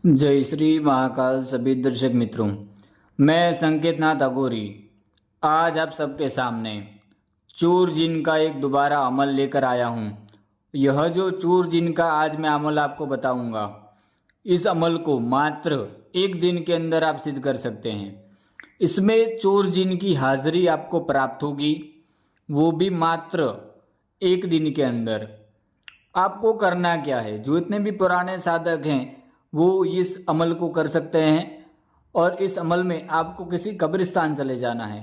जय श्री महाकाल सभी दर्शक मित्रों। मैं संकेत नाथ अघोरी आज आप सबके सामने चोर जिन का एक दोबारा अमल लेकर आया हूँ। यह जो चोर जिन का आज मैं अमल आपको बताऊंगा, इस अमल को मात्र एक दिन के अंदर आप सिद्ध कर सकते हैं। इसमें चोर जिन की हाजिरी आपको प्राप्त होगी, वो भी मात्र एक दिन के अंदर। आपको करना क्या है, जो इतने भी पुराने साधक हैं वो इस अमल को कर सकते हैं। और इस अमल में आपको किसी कब्रिस्तान चले जाना है,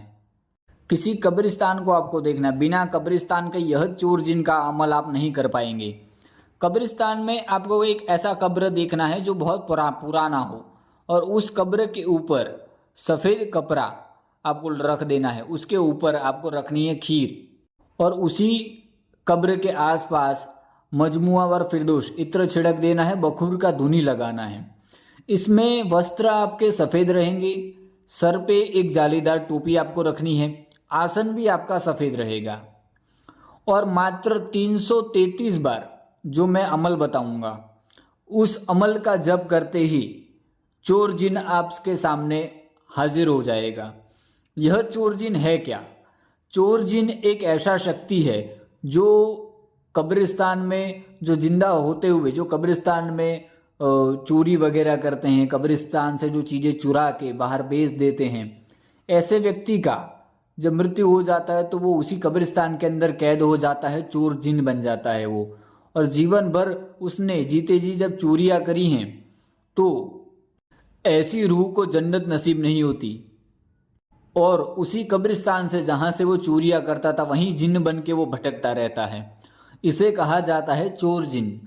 किसी कब्रिस्तान को आपको देखना। बिना कब्रिस्तान के यह चोर जिन का अमल आप नहीं कर पाएंगे। कब्रिस्तान में आपको एक ऐसा कब्र देखना है जो बहुत पुराना हो, और उस कब्र के ऊपर सफ़ेद कपड़ा आपको रख देना है। उसके ऊपर आपको रखनी है खीर, और उसी कब्र के आसपास मजमुआ वर फिरदोश इत्र छिड़क देना है, बखूर का धुनी लगाना है। इसमें वस्त्र आपके सफ़ेद रहेंगे, सर पे एक जालीदार टोपी आपको रखनी है, आसन भी आपका सफ़ेद रहेगा। और मात्र 333 बार जो मैं अमल बताऊंगा, उस अमल का जप करते ही चोर जिन आपके सामने हाजिर हो जाएगा। यह चोर जिन है क्या? चोर जिन एक ऐसा शक्ति है जो कब्रिस्तान में, जो जिंदा होते हुए जो कब्रिस्तान में चोरी वगैरह करते हैं, कब्रिस्तान से जो चीज़ें चुरा के बाहर बेच देते हैं, ऐसे व्यक्ति का जब मृत्यु हो जाता है तो वो उसी कब्रिस्तान के अंदर कैद हो जाता है, चोर जिन बन जाता है वो। और जीवन भर उसने जीते जी जब चोरियां करी हैं तो ऐसी रूह को जन्नत नसीब नहीं होती, और उसी कब्रिस्तान से जहाँ से वो चोरियां करता था वहीं जिन बन के वो भटकता रहता है। इसे कहा जाता है चोर जिन।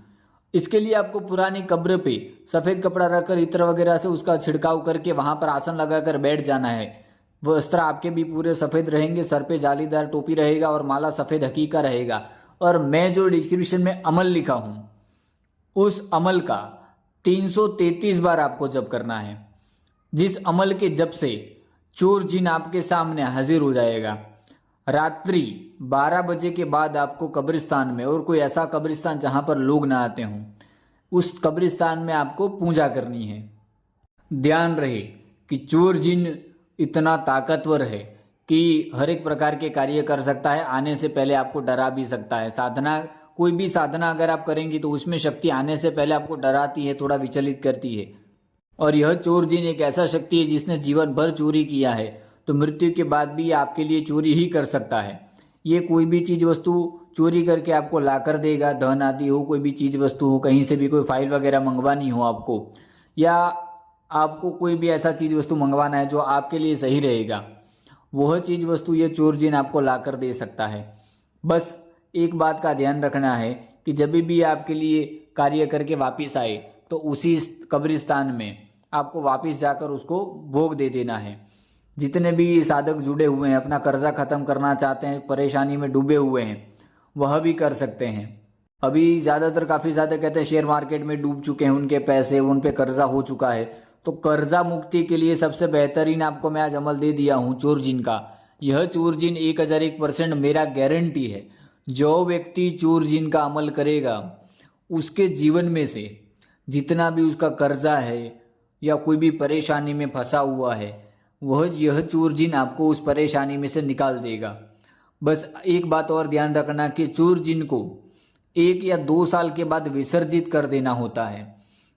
इसके लिए आपको पुरानी कब्र पे सफ़ेद कपड़ा रखकर इत्र वगैरह से उसका छिड़काव करके वहाँ पर आसन लगाकर बैठ जाना है। वस्त्र आपके भी पूरे सफ़ेद रहेंगे, सर पे जालीदार टोपी रहेगा और माला सफ़ेद हकीका रहेगा। और मैं जो डिस्क्रिप्शन में अमल लिखा हूँ, उस अमल का 333 बार आपको जप करना है, जिस अमल के जप से चोर जिन आपके सामने हाजिर हो जाएगा। रात्रि 12 बजे के बाद आपको कब्रिस्तान में, और कोई ऐसा कब्रिस्तान जहाँ पर लोग ना आते हों, उस कब्रिस्तान में आपको पूजा करनी है। ध्यान रहे कि चोर जिन इतना ताकतवर है कि हर एक प्रकार के कार्य कर सकता है, आने से पहले आपको डरा भी सकता है। साधना, कोई भी साधना अगर आप करेंगी तो उसमें शक्ति आने से पहले आपको डराती है, थोड़ा विचलित करती है। और यह चोर जिन एक ऐसा शक्ति है जिसने जीवन भर चोरी किया है, तो मृत्यु के बाद भी आपके लिए चोरी ही कर सकता है। ये कोई भी चीज़ वस्तु चोरी करके आपको ला कर देगा, धन आदि हो, कोई भी चीज़ वस्तु हो, कहीं से भी कोई फाइल वगैरह मंगवानी हो आपको, या आपको कोई भी ऐसा चीज़ वस्तु मंगवाना है जो आपके लिए सही रहेगा, वह चीज़ वस्तु ये चोर जिन आपको ला कर दे सकता है। बस एक बात का ध्यान रखना है कि जब भी आपके लिए कार्य करके वापस आए तो उसी कब्रिस्तान में आपको वापस जाकर उसको भोग दे देना है। जितने भी साधक जुड़े हुए हैं, अपना कर्जा ख़त्म करना चाहते हैं, परेशानी में डूबे हुए हैं, वह भी कर सकते हैं। अभी ज़्यादातर काफ़ी ज़्यादा कहते हैं शेयर मार्केट में डूब चुके हैं, उनके पैसे, उन पे कर्जा हो चुका है। तो कर्जा मुक्ति के लिए सबसे बेहतरीन आपको मैं आज अमल दे दिया हूँ चोर जिन का। यह चोर जिन 1001% मेरा गारंटी है। जो व्यक्ति चोर जिन का अमल करेगा, उसके जीवन में से जितना भी उसका कर्जा है या कोई भी परेशानी में फंसा हुआ है, वह यह चोर जिन आपको उस परेशानी में से निकाल देगा। बस एक बात और ध्यान रखना कि चोर जिन को 1 या 2 साल के बाद विसर्जित कर देना होता है।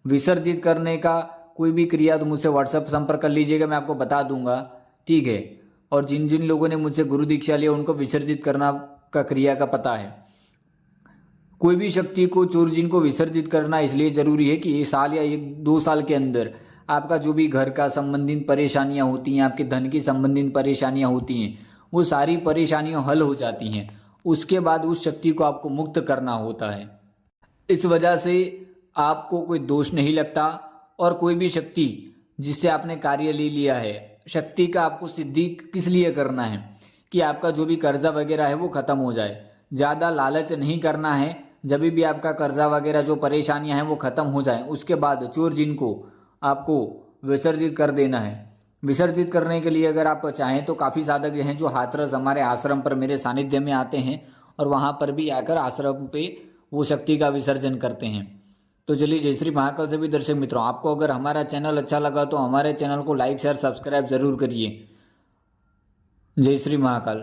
विसर्जित करने का कोई भी क्रिया तो मुझसे व्हाट्सएप संपर्क कर लीजिएगा, मैं आपको बता दूंगा, ठीक है। और जिन जिन लोगों ने मुझसे गुरु दीक्षा लिया उनको विसर्जित करना का क्रिया का पता है। कोई भी शक्ति को, चोर जिन को विसर्जित करना इसलिए ज़रूरी है कि ये साल या 1-2 साल के अंदर आपका जो भी घर का संबंधित परेशानियां होती हैं, आपके धन की संबंधित परेशानियां होती हैं, वो सारी परेशानियां हल हो जाती हैं। उसके बाद उस शक्ति को आपको मुक्त करना होता है। इस वजह से आपको कोई दोष नहीं लगता, और कोई भी शक्ति जिससे आपने कार्य ले लिया है, शक्ति का आपको सिद्धि किस लिए करना है कि आपका जो भी कर्जा वगैरह है वो ख़त्म हो जाए। ज़्यादा लालच नहीं करना है। जब भी आपका कर्जा वगैरह जो परेशानियां हैं वो ख़त्म हो जाए, उसके बाद चोर जिन को आपको विसर्जित कर देना है। विसर्जित करने के लिए अगर आप चाहें तो काफ़ी साधक हैं जो हाथरस हमारे आश्रम पर मेरे सानिध्य में आते हैं, और वहाँ पर भी आकर आश्रम पे वो शक्ति का विसर्जन करते हैं। तो चलिए, जय श्री महाकाल सभी दर्शक मित्रों। आपको अगर हमारा चैनल अच्छा लगा तो हमारे चैनल को लाइक शेयर सब्सक्राइब जरूर करिए। जय श्री महाकाल।